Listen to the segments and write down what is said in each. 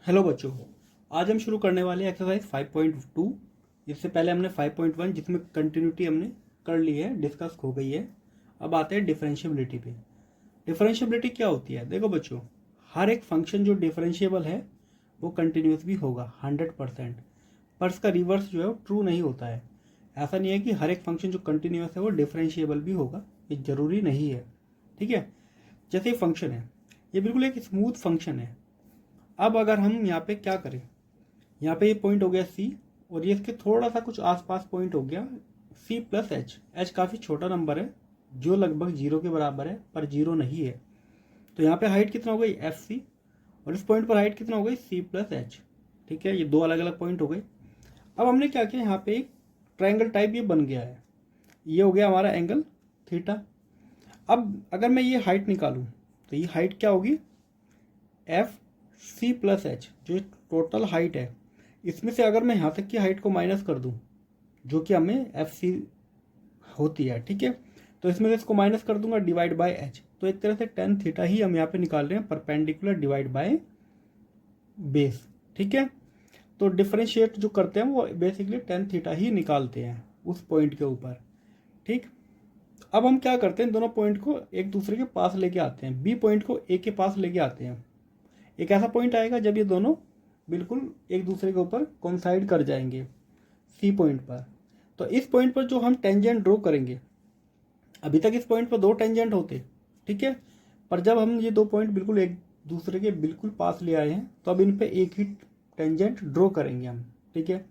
Hello बच्चों, आज हम शुरू करने वाले हैं एक्सरसाइज 5.2। इससे पहले हमने 5.1 जिसमें कंटिन्यूटी हमने कर ली है, डिस्कस हो गई है। अब आते हैं डिफरेंशिएबिलिटी पे। डिफरेंशिएबिलिटी क्या होती है? देखो बच्चों, हर एक फंक्शन जो डिफरेंशिएबल है वो कंटिन्यूस भी होगा 100%, पर इसका रिवर्स जो है वो ट्रू नहीं होता है। ऐसा नहीं है कि हर एक फंक्शन जो कंटिन्यूस है वो डिफरेंशिएबल भी होगा, ये जरूरी नहीं है। ठीक है, जैसे ये फंक्शन है, ये बिल्कुल एक स्मूथ फंक्शन है। अब अगर हम यहाँ पे क्या करें, यहाँ पे ये पॉइंट हो गया सी, और ये इसके थोड़ा सा कुछ आसपास पॉइंट हो गया सी प्लस एच। एच काफ़ी छोटा नंबर है जो लगभग जीरो के बराबर है, पर जीरो नहीं है। तो यहाँ पे हाइट कितना हो गई एफ सी, और इस पॉइंट पर हाइट कितना हो गई सी प्लस एच। ठीक है, ये दो अलग अलग पॉइंट हो गए। अब हमने क्या किया, यहाँ पे एक ट्रायंगल टाइप ये बन गया है, ये हो गया हमारा एंगल थीटा। अब अगर मैं ये हाइट निकालूं तो ये हाइट क्या होगी, एफ सी प्लस एच, जो टोटल हाइट है। इसमें से अगर मैं यहाँ तक की हाइट को माइनस कर दूं, जो कि हमें एफ सी होती है, ठीक है, तो इसमें से इसको माइनस कर दूंगा डिवाइड बाय एच। तो एक तरह से टेन थीटा ही हम यहाँ पे निकाल रहे हैं, परपेंडिकुलर डिवाइड बाय बेस। ठीक है, तो डिफरेंशिएट जो करते हैं वो बेसिकली टेन थीटा ही निकालते हैं उस पॉइंट के ऊपर। ठीक, अब हम क्या करते हैं, दोनों पॉइंट को एक दूसरे के पास लेके आते हैं, बी पॉइंट को ए के पास लेके आते हैं। एक ऐसा पॉइंट आएगा जब ये दोनों बिल्कुल एक दूसरे के ऊपर कोइंसाइड कर जाएंगे सी पॉइंट पर। तो इस पॉइंट पर जो हम टेंजेंट ड्रॉ करेंगे, अभी तक इस पॉइंट पर दो टेंजेंट होते, ठीक है, पर जब हम ये दो पॉइंट बिल्कुल एक दूसरे के बिल्कुल पास ले आए हैं, तो अब इन पे एक ही टेंजेंट ड्रॉ करेंगे हम। ठीक है,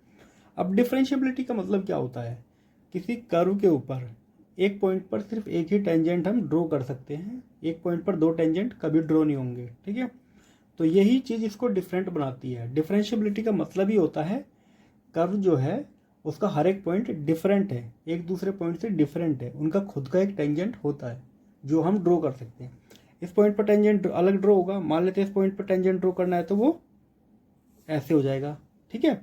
अब डिफरेंशिएबिलिटी का मतलब क्या होता है, किसी कर्व के ऊपर एक पॉइंट पर सिर्फ एक ही टेंजेंट हम ड्रॉ कर सकते हैं, एक पॉइंट पर दो टेंजेंट कभी ड्रॉ नहीं होंगे। ठीक है, तो यही चीज़ इसको डिफरेंट बनाती है। डिफरेंशिएबिलिटी का मतलब ही होता है कर्व जो है उसका हर एक पॉइंट डिफरेंट है, एक दूसरे पॉइंट से डिफरेंट है, उनका खुद का एक टेंजेंट होता है जो हम ड्रॉ कर सकते हैं। इस पॉइंट पर टेंजेंट अलग ड्रॉ होगा, मान लेते हैं इस पॉइंट पर टेंजेंट ड्रॉ करना है तो वो ऐसे हो जाएगा। ठीक है,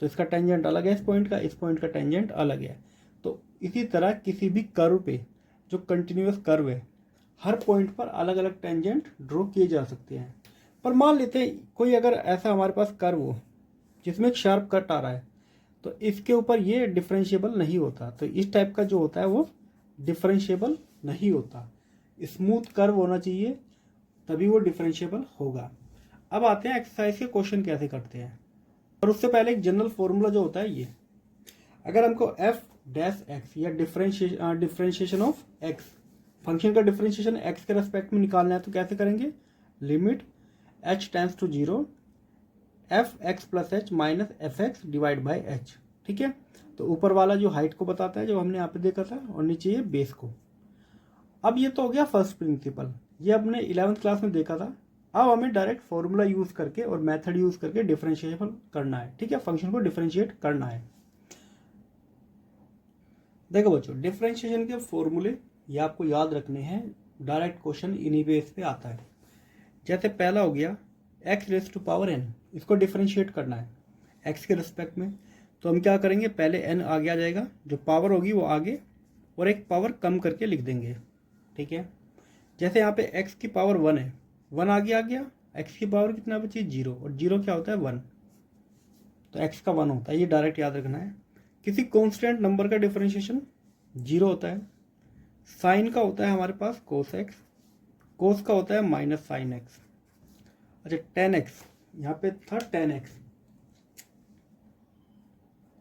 तो इसका टेंजेंट अलग है, इस पॉइंट का टेंजेंट अलग है। तो इसी तरह किसी भी कर्व पे जो कंटिन्यूस कर्व है, हर पॉइंट पर अलग अलग टेंजेंट ड्रॉ किए जा सकते हैं। पर मान लेते हैं कोई अगर ऐसा हमारे पास कर्व हो जिसमें एक शार्प कट आ रहा है, तो इसके ऊपर ये डिफरेंशिएबल नहीं होता। तो इस टाइप का जो होता है वो डिफरेंशिएबल नहीं होता, स्मूथ कर्व होना चाहिए तभी वो डिफरेंशिएबल होगा। अब आते हैं एक्सरसाइज के क्वेश्चन कैसे करते हैं, और उससे पहले एक जनरल फॉर्मूला जो होता है ये, अगर हमको एफ डैश एक्स या डिफरेंशिएशन ऑफ एक्स, फंक्शन का डिफरेंशिएशन एक्स के रेस्पेक्ट में निकालना है, तो कैसे करेंगे, limit h tends to zero f x plus h minus f x divide by h. ठीक है, तो ऊपर वाला जो हाइट को बताता है जो हमने यहाँ पे देखा था, और नीचे ये बेस को। अब ये तो हो गया फर्स्ट प्रिंसिपल, ये अपने 11th क्लास में देखा था। अब हमें डायरेक्ट फॉर्मूला यूज करके और मेथड यूज करके डिफरेंशिएशन करना है। ठीक है, फंक्शन को डिफरेंशिएट करना है। देखो बच्चों, डिफरेंशिएशन के फॉर्मूले ये आपको याद रखने हैं, डायरेक्ट क्वेश्चन इन्हीं बेस पे आता है। जैसे पहला हो गया x raise to power n, इसको डिफरेंशिएट करना है एक्स के रिस्पेक्ट में। तो हम क्या करेंगे, पहले एन आगे आ जाएगा, जो पावर होगी वो आगे, और एक पावर कम करके लिख देंगे। ठीक है, जैसे यहाँ पे एक्स की पावर वन है, वन आगे आ गया, एक्स की पावर कितना बची, जीरो, और जीरो क्या होता है, वन, तो एक्स का वन होता है, ये डायरेक्ट याद रखना है। किसी कॉन्स्टेंट नंबर का डिफरेंशिएशन जीरो होता है। साइन का होता है हमारे पास कोस एक्स, कोस का होता है माइनस साइन एक्स। अच्छा, टेन एक्स, यहाँ पे था टेन एक्स,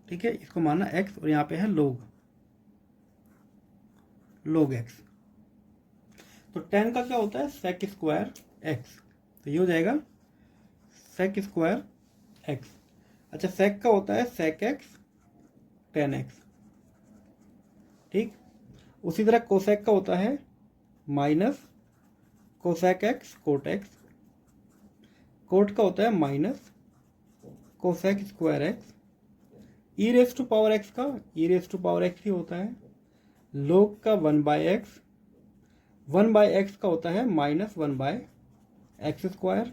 ठीक है, इसको माना एक्स, और यहाँ पे है लोग, लोग एक्स। तो टेन का क्या होता है, सेक स्क्वायर एक्स, तो ये हो जाएगा सेक स्क्वायर एक्स। अच्छा, सेक का होता है सेक एक्स टेन एक्स। ठीक, उसी तरह कोसेक का होता है minus cosec x cot x, cot का होता है minus cosec square x. E raise to power x का e raise to power x ही होता है। लोग का one by x, one by x का होता है minus one by x square.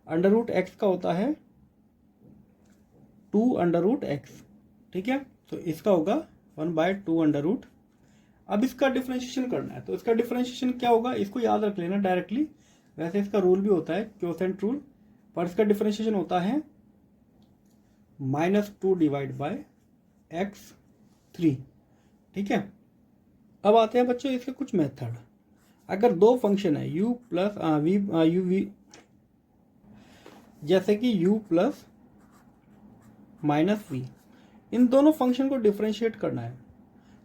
Under root x का होता है टू अंडर रूट एक्स। ठीक है, तो इसका होगा one by two under root. अब इसका डिफरेंशिएशन करना है, तो इसका डिफरेंशिएशन क्या होगा, इसको याद रख लेना डायरेक्टली। वैसे इसका रूल भी होता है क्वोशेंट रूल, पर इसका डिफरेंशिएशन होता है -2 डिवाइड बाय x3। ठीक है, अब आते हैं बच्चों इसके कुछ मेथड। अगर दो फंक्शन है u प्लस v, जैसे कि u प्लस -v, इन दोनों फंक्शन को डिफरेंशिएट करना है,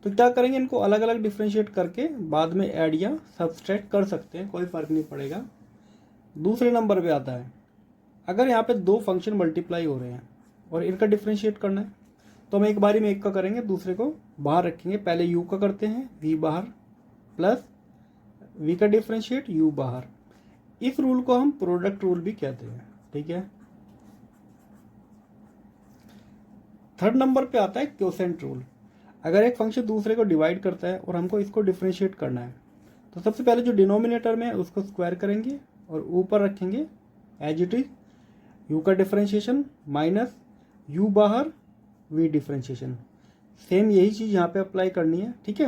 तो क्या करेंगे, इनको अलग अलग डिफरेंशिएट करके बाद में ऐड या सब्सट्रैक्ट कर सकते हैं, कोई फर्क नहीं पड़ेगा। दूसरे नंबर पे आता है, अगर यहाँ पे दो फंक्शन मल्टीप्लाई हो रहे हैं और इनका डिफरेंशिएट करना है, तो हम एक बारी में एक का करेंगे, दूसरे को बाहर रखेंगे। पहले u का करते हैं, v बाहर, प्लस v का डिफरेंशिएट u बाहर। इस रूल को हम प्रोडक्ट रूल भी कहते हैं। ठीक है, थर्ड नंबर पे आता है क्वोशेंट रूल। अगर एक फंक्शन दूसरे को डिवाइड करता है और हमको इसको डिफरेंशिएट करना है, तो सबसे पहले जो डिनोमिनेटर में है उसको स्क्वायर करेंगे और ऊपर रखेंगे एज इट इज u का डिफरेंशिएशन माइनस u बाहर v डिफरेंशिएशन। सेम यही चीज़ यहाँ पे अप्लाई करनी है। ठीक है,